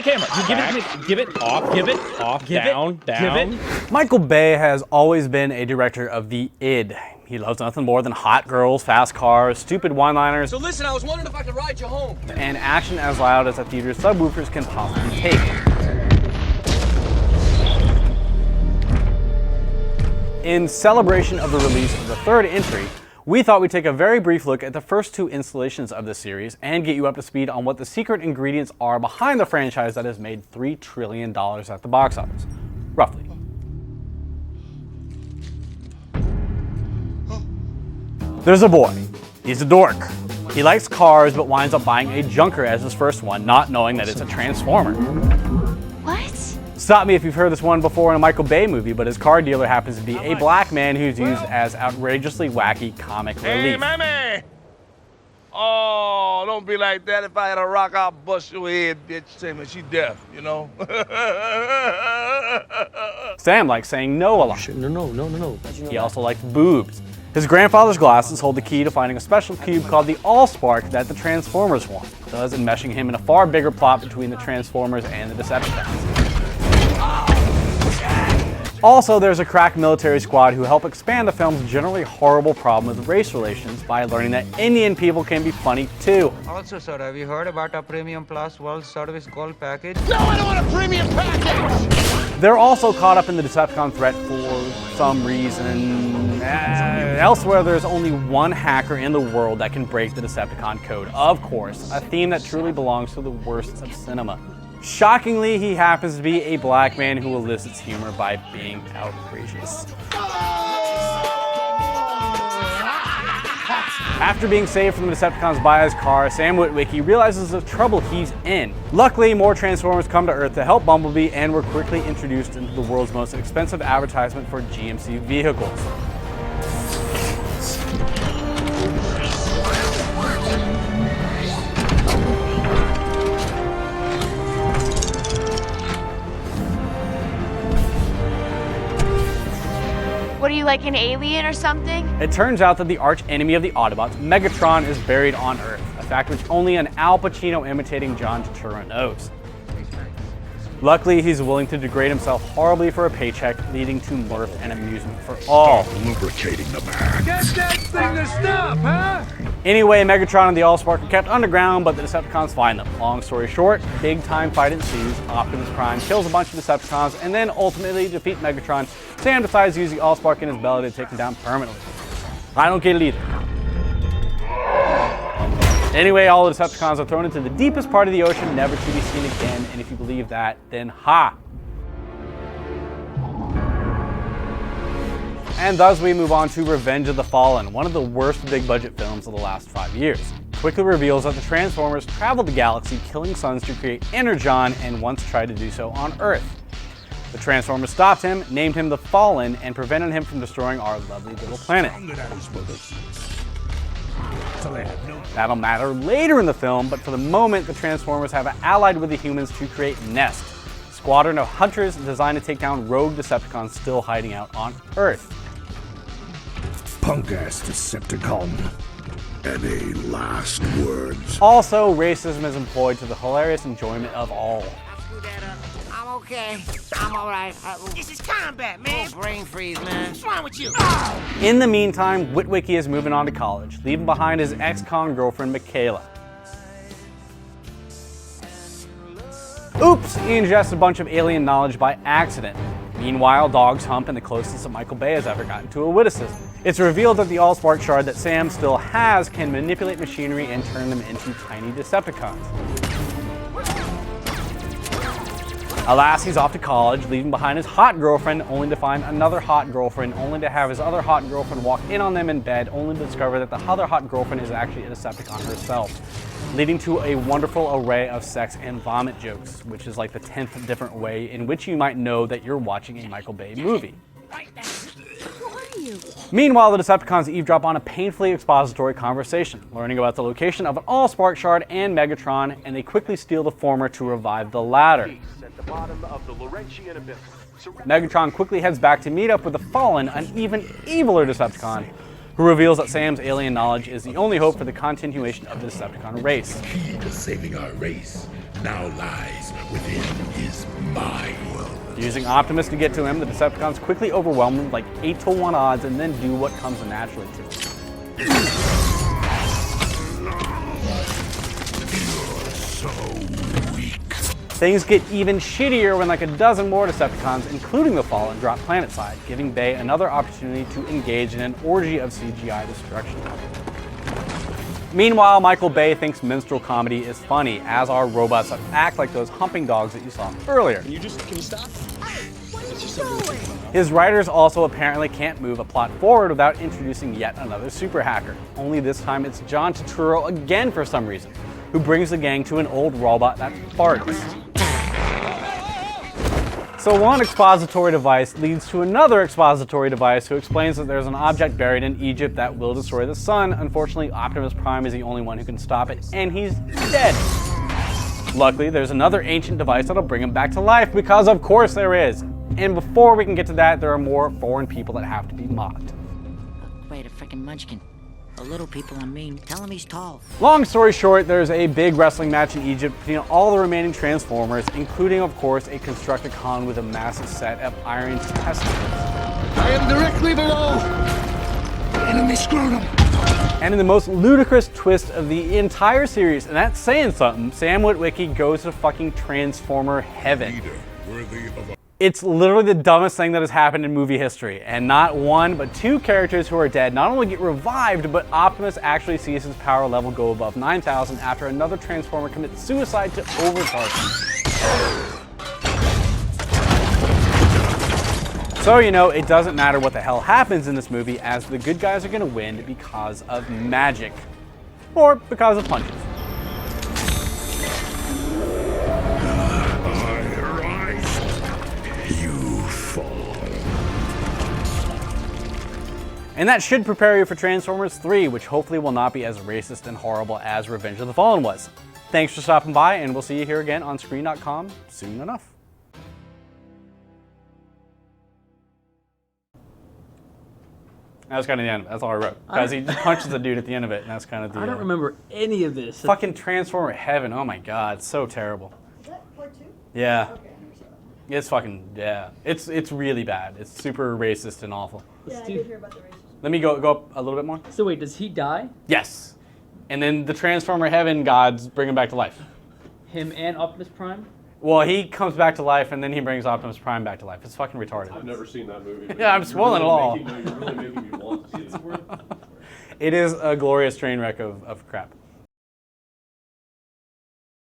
camera. You give it to me. Give it off. Give it off. Down. Give it. Michael Bay has always been a director of the id. He loves nothing more than hot girls, fast cars, stupid one-liners. So listen, I was wondering if I could ride you home. And action as loud as a theater's subwoofers can possibly take. In celebration of the release of the third entry, we thought we'd take a very brief look at the first two installations of this series and get you up to speed on what the secret ingredients are behind the franchise that has made $3 trillion at the box office, roughly. There's a boy. He's a dork. He likes cars but winds up buying a junker as his first one, not knowing that it's a Transformer. What? Stop me if you've heard this one before in a Michael Bay movie, but his car dealer happens to be a black man who's used as outrageously wacky comic relief. Hey, my man! Oh, don't be like that. If I had a rock, I'll bust your head, bitch. Say, man, she deaf, you know? Sam likes saying no a lot. No. He also likes boobs. His grandfather's glasses hold the key to finding a special cube called the Allspark that the Transformers want, thus enmeshing him in a far bigger plot between the Transformers and the Decepticons. Also, there's a crack military squad who help expand the film's generally horrible problem with race relations by learning that Indian people can be funny too. Also, sir, have you heard about our Premium Plus World Service Gold package? No, I don't want a premium package! They're also caught up in the Decepticon threat for some reason. Elsewhere, there's only one hacker in the world that can break the Decepticon code. Of course, a theme that truly belongs to the worst of cinema. Shockingly, he happens to be a black man who elicits humor by being outrageous. After being saved from the Decepticons by his car, Sam Witwicky realizes the trouble he's in. Luckily, more Transformers come to Earth to help Bumblebee, and we're quickly introduced into the world's most expensive advertisement for GMC vehicles. What are you, like an alien or something? It turns out that the arch enemy of the Autobots, Megatron, is buried on Earth, a fact which only an Al Pacino imitating John Turturro knows. Luckily, he's willing to degrade himself horribly for a paycheck, leading to mirth and amusement for all. Lubricating the back. Get that thing to stop, huh? Anyway, Megatron and the Allspark are kept underground, but the Decepticons find them. Long story short, big time fight ensues. Optimus Prime kills a bunch of Decepticons, and then ultimately defeat Megatron. Sam decides to use the Allspark in his belly to take him down permanently. I don't get it either. Anyway, all the Decepticons are thrown into the deepest part of the ocean, never to be seen again, and if you believe that, then ha! And thus we move on to Revenge of the Fallen, one of the worst big-budget films of the last 5 years. Quickly reveals that the Transformers traveled the galaxy, killing suns to create Energon, and once tried to do so on Earth. The Transformers stopped him, named him the Fallen, and prevented him from destroying our lovely little planet. That'll matter later in the film, but for the moment, the Transformers have allied with the humans to create Nest, a squadron of hunters designed to take down rogue Decepticons still hiding out on Earth. Punk-ass Decepticon. Any last words? Also, racism is employed to the hilarious enjoyment of all. I'm okay. I'm alright. This is combat, man. Brain freeze, man. What's wrong with you? In the meantime, Witwicky is moving on to college, leaving behind his ex-con girlfriend, Michaela. Oops, he ingests a bunch of alien knowledge by accident. Meanwhile, dogs hump in the closest that Michael Bay has ever gotten to a witticism. It's revealed that the Allspark shard that Sam still has can manipulate machinery and turn them into tiny Decepticons. Alas, he's off to college, leaving behind his hot girlfriend, only to find another hot girlfriend, only to have his other hot girlfriend walk in on them in bed, only to discover that the other hot girlfriend is actually a Decepticon herself, leading to a wonderful array of sex and vomit jokes, which is like the 10th different way in which you might know that you're watching a Michael Bay movie. Who are you? Meanwhile, the Decepticons eavesdrop on a painfully expository conversation, learning about the location of an Allspark shard and Megatron, and they quickly steal the former to revive the latter. Megatron quickly heads back to meet up with the Fallen, an even eviler Decepticon, who reveals that Sam's alien knowledge is the only hope for the continuation of the Decepticon race. The key to saving our race now lies within Using Optimus to get to him, the Decepticons quickly overwhelm him like 8-to-1 odds and then do what comes naturally to them. So weak. Things get even shittier when like a dozen more Decepticons, including the Fallen, drop planetside, giving Bay another opportunity to engage in an orgy of CGI destruction. Meanwhile, Michael Bay thinks minstrel comedy is funny, as are robots that act like those humping dogs that you saw earlier. Can you stop? His writers also apparently can't move a plot forward without introducing yet another super hacker. Only this time it's John Turturro again for some reason, who brings the gang to an old robot that farts. So one expository device leads to another expository device who explains that there's an object buried in Egypt that will destroy the sun. Unfortunately, Optimus Prime is the only one who can stop it, and he's dead. Luckily, there's another ancient device that'll bring him back to life, because of course there is. And before we can get to that, there are more foreign people that have to be mocked. Wait, a freaking munchkin. The little people, I mean, tell him he's tall. Long story short, there's a big wrestling match in Egypt between all the remaining Transformers, including, of course, a Constructicon with a massive set of iron testicles. I am directly below. Enemy scrotum. And in the most ludicrous twist of the entire series, and that's saying something, Sam Witwicky goes to fucking Transformer heaven. Worthy of a It's literally the dumbest thing that has happened in movie history, and not one, but two characters who are dead not only get revived, but Optimus actually sees his power level go above 9,000 after another Transformer commits suicide to overcharge him. So, you know, it doesn't matter what the hell happens in this movie, as the good guys are gonna win because of magic. Or because of punches. I rise. You fall. And that should prepare you for Transformers 3, which hopefully will not be as racist and horrible as Revenge of the Fallen was. Thanks for stopping by, and we'll see you here again on Screen.com soon enough. That was kind of the end. That's all I wrote. Because he just punches the dude at the end of it, and that's kind of the. I don't remember any of this. Fucking Transformer Heaven. Oh my god, it's so terrible. Is that part 2? Yeah. Okay, I never saw that. It's fucking, yeah. It's really bad. It's super racist and awful. Yeah, I did hear about the racism. Let me go up a little bit more. So wait, does he die? Yes. And then the Transformer Heaven gods bring him back to life. Him and Optimus Prime? Well, he comes back to life, and then he brings Optimus Prime back to life. It's fucking retarded. I've never seen that movie. Yeah, I'm spoiling it all. You're really making me want to see it. It is a glorious train wreck of crap.